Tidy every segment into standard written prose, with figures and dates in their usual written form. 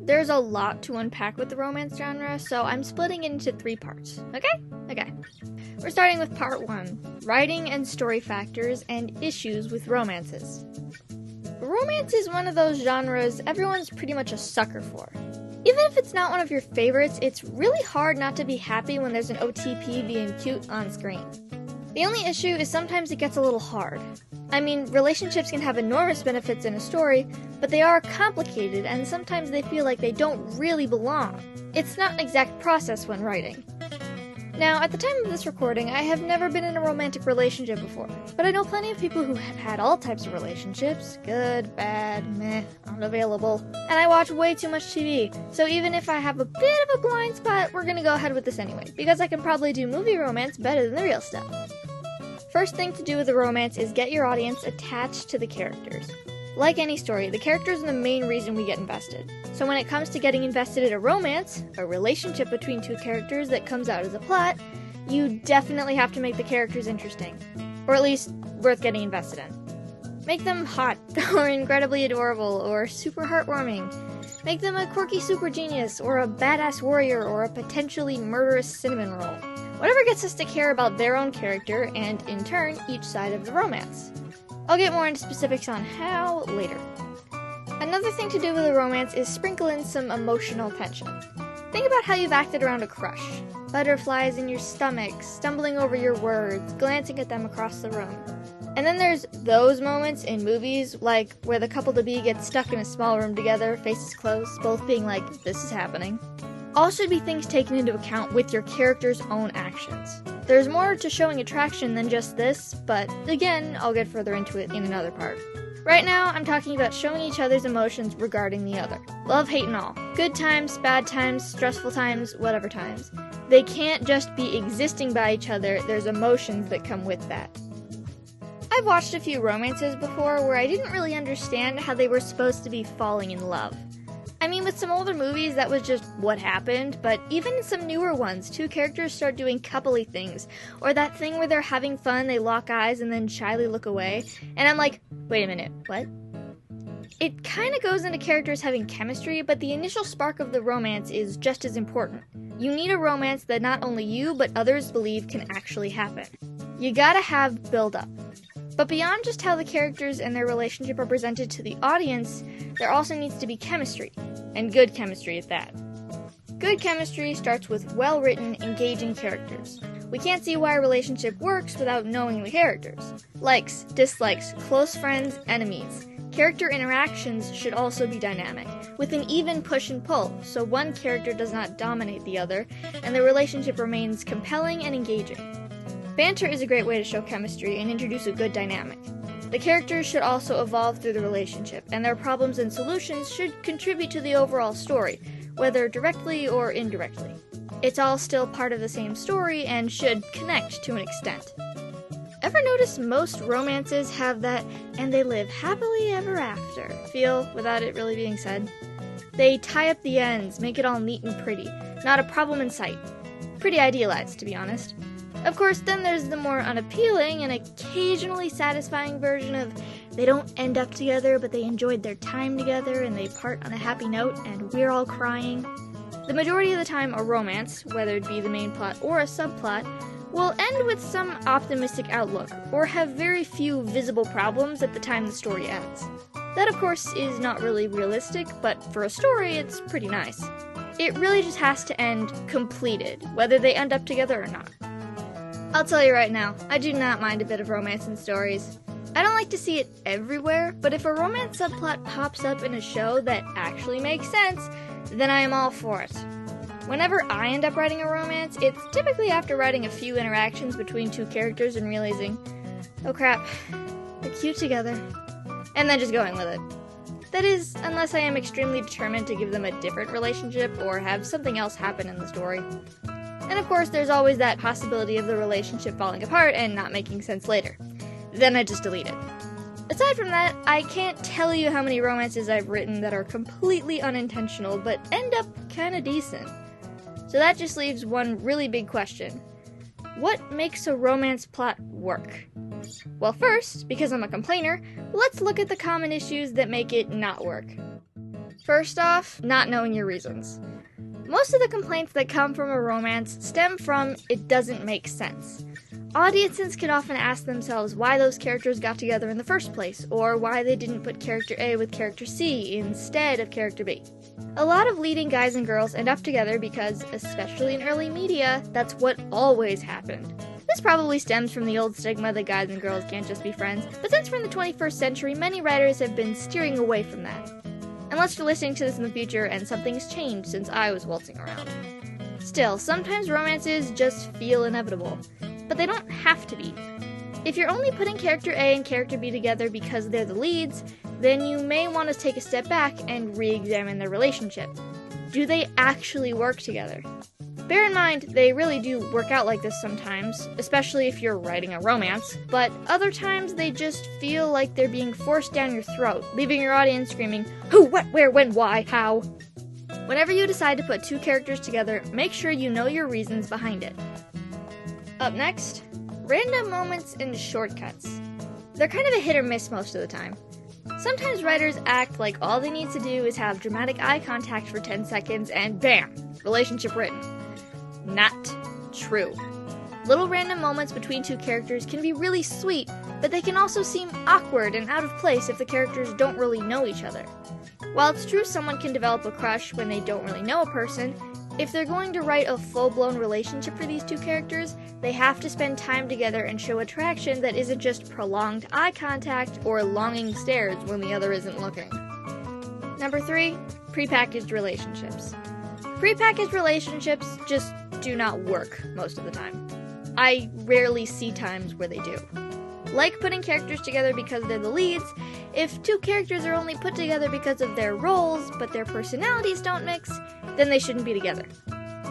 There's a lot to unpack with the romance genre, so I'm splitting it into 3 parts, okay? We're starting with part 1, writing and story factors and issues with romances. Romance is one of those genres everyone's pretty much a sucker for. Even if it's not one of your favorites, it's really hard not to be happy when there's an OTP being cute on screen. The only issue is sometimes it gets a little hard. I mean, relationships can have enormous benefits in a story, but they are complicated and sometimes they feel like they don't really belong. It's not an exact process when writing. Now, at the time of this recording, I have never been in a romantic relationship before, but I know plenty of people who have had all types of relationships, good, bad, meh, unavailable, and I watch way too much TV, so even if I have a bit of a blind spot, we're gonna go ahead with this anyway, because I can probably do movie romance better than the real stuff. First thing to do with a romance is get your audience attached to the characters. Like any story, the characters are the main reason we get invested. So when it comes to getting invested in a romance, a relationship between 2 characters that comes out as a plot, you definitely have to make the characters interesting. Or at least, worth getting invested in. Make them hot, or incredibly adorable, or super heartwarming. Make them a quirky super genius, or a badass warrior, or a potentially murderous cinnamon roll. Whatever gets us to care about their own character, and in turn, each side of the romance. I'll get more into specifics on how later. Another thing to do with a romance is sprinkle in some emotional tension. Think about how you've acted around a crush. Butterflies in your stomach, stumbling over your words, glancing at them across the room. And then there's those moments in movies, like where the couple-to-be gets stuck in a small room together, faces close, both being like, this is happening. All should be things taken into account with your character's own actions. There's more to showing attraction than just this, but again, I'll get further into it in another part. Right now, I'm talking about showing each other's emotions regarding the other. Love, hate, and all. Good times, bad times, stressful times, whatever times. They can't just be existing by each other, there's emotions that come with that. I've watched a few romances before where I didn't really understand how they were supposed to be falling in love. I mean, with some older movies, that was just what happened, but even in some newer ones, 2 characters start doing coupley things, or that thing where they're having fun, they lock eyes and then shyly look away, and I'm like, wait a minute, what? It kinda goes into characters having chemistry, but the initial spark of the romance is just as important. You need a romance that not only you, but others believe can actually happen. You gotta have build-up. But beyond just how the characters and their relationship are presented to the audience, there also needs to be chemistry, and good chemistry at that. Good chemistry starts with well-written, engaging characters. We can't see why a relationship works without knowing the characters. Likes, dislikes, close friends, enemies. Character interactions should also be dynamic, with an even push and pull, so one character does not dominate the other, and the relationship remains compelling and engaging. Banter is a great way to show chemistry and introduce a good dynamic. The characters should also evolve through the relationship, and their problems and solutions should contribute to the overall story, whether directly or indirectly. It's all still part of the same story and should connect to an extent. Ever notice most romances have that "and they live happily ever after" feel without it really being said? They tie up the ends, make it all neat and pretty, not a problem in sight. Pretty idealized, to be honest. Of course, then there's the more unappealing and occasionally satisfying version of they don't end up together, but they enjoyed their time together and they part on a happy note and we're all crying. The majority of the time, a romance, whether it be the main plot or a subplot, will end with some optimistic outlook or have very few visible problems at the time the story ends. That, of course, is not really realistic, but for a story, it's pretty nice. It really just has to end completed, whether they end up together or not. I'll tell you right now, I do not mind a bit of romance in stories. I don't like to see it everywhere, but if a romance subplot pops up in a show that actually makes sense, then I am all for it. Whenever I end up writing a romance, it's typically after writing a few interactions between 2 characters and realizing, oh crap, they're cute together, and then just going with it. That is, unless I am extremely determined to give them a different relationship or have something else happen in the story. And of course, there's always that possibility of the relationship falling apart and not making sense later. Then I just delete it. Aside from that, I can't tell you how many romances I've written that are completely unintentional but end up kinda decent. So that just leaves one really big question. What makes a romance plot work? Well, first, because I'm a complainer, let's look at the common issues that make it not work. First off, not knowing your reasons. Most of the complaints that come from a romance stem from it doesn't make sense. Audiences can often ask themselves why those characters got together in the first place, or why they didn't put character A with character C instead of character B. A lot of leading guys and girls end up together because, especially in early media, that's what always happened. This probably stems from the old stigma that guys and girls can't just be friends, but since we're in the 21st century, many writers have been steering away from that. Unless you're listening to this in the future and something's changed since I was waltzing around. Still, sometimes romances just feel inevitable, but they don't have to be. If you're only putting character A and character B together because they're the leads, then you may want to take a step back and re-examine their relationship. Do they actually work together? Bear in mind, they really do work out like this sometimes, especially if you're writing a romance, but other times they just feel like they're being forced down your throat, leaving your audience screaming, who, what, where, when, why, how? Whenever you decide to put two characters together, make sure you know your reasons behind it. Up next, random moments and shortcuts. They're kind of a hit or miss most of the time. Sometimes writers act like all they need to do is have dramatic eye contact for 10 seconds and bam, relationship written. Not true. Little random moments between two characters can be really sweet, but they can also seem awkward and out of place if the characters don't really know each other. While it's true someone can develop a crush when they don't really know a person, if they're going to write a full-blown relationship for these two characters, they have to spend time together and show attraction that isn't just prolonged eye contact or longing stares when the other isn't looking. Number 3, prepackaged relationships. Prepackaged relationships just do not work most of the time. I rarely see times where they do. Like putting characters together because they're the leads, if two characters are only put together because of their roles, but their personalities don't mix, then they shouldn't be together.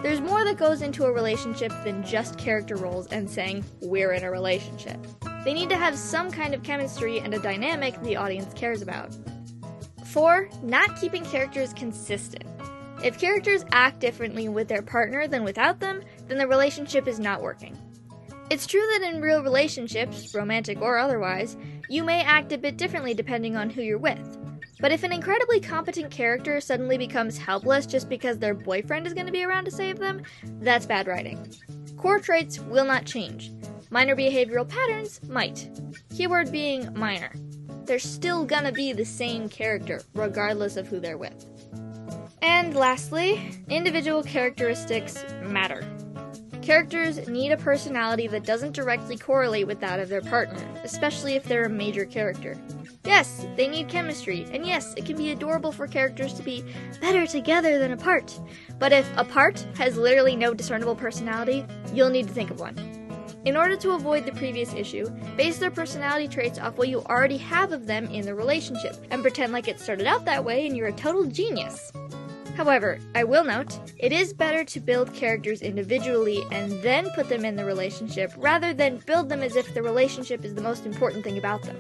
There's more that goes into a relationship than just character roles and saying, we're in a relationship. They need to have some kind of chemistry and a dynamic the audience cares about. 4, not keeping characters consistent. If characters act differently with their partner than without them, then the relationship is not working. It's true that in real relationships, romantic or otherwise, you may act a bit differently depending on who you're with. But if an incredibly competent character suddenly becomes helpless just because their boyfriend is going to be around to save them, that's bad writing. Core traits will not change. Minor behavioral patterns might. Keyword being minor. They're still gonna be the same character, regardless of who they're with. And lastly, individual characteristics matter. Characters need a personality that doesn't directly correlate with that of their partner, especially if they're a major character. Yes, they need chemistry, and yes, it can be adorable for characters to be better together than apart. But if apart has literally no discernible personality, you'll need to think of one. In order to avoid the previous issue, base their personality traits off what you already have of them in the relationship, and pretend like it started out that way and you're a total genius. However, I will note, it is better to build characters individually and then put them in the relationship, rather than build them as if the relationship is the most important thing about them.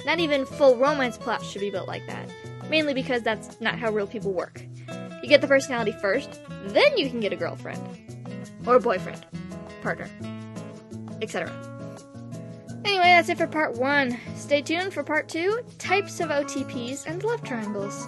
Not even full romance plots should be built like that, mainly because that's not how real people work. You get the personality first, then you can get a girlfriend, or boyfriend, partner, etc. Anyway, that's it for part 1. Stay tuned for part 2, types of OTPs and love triangles.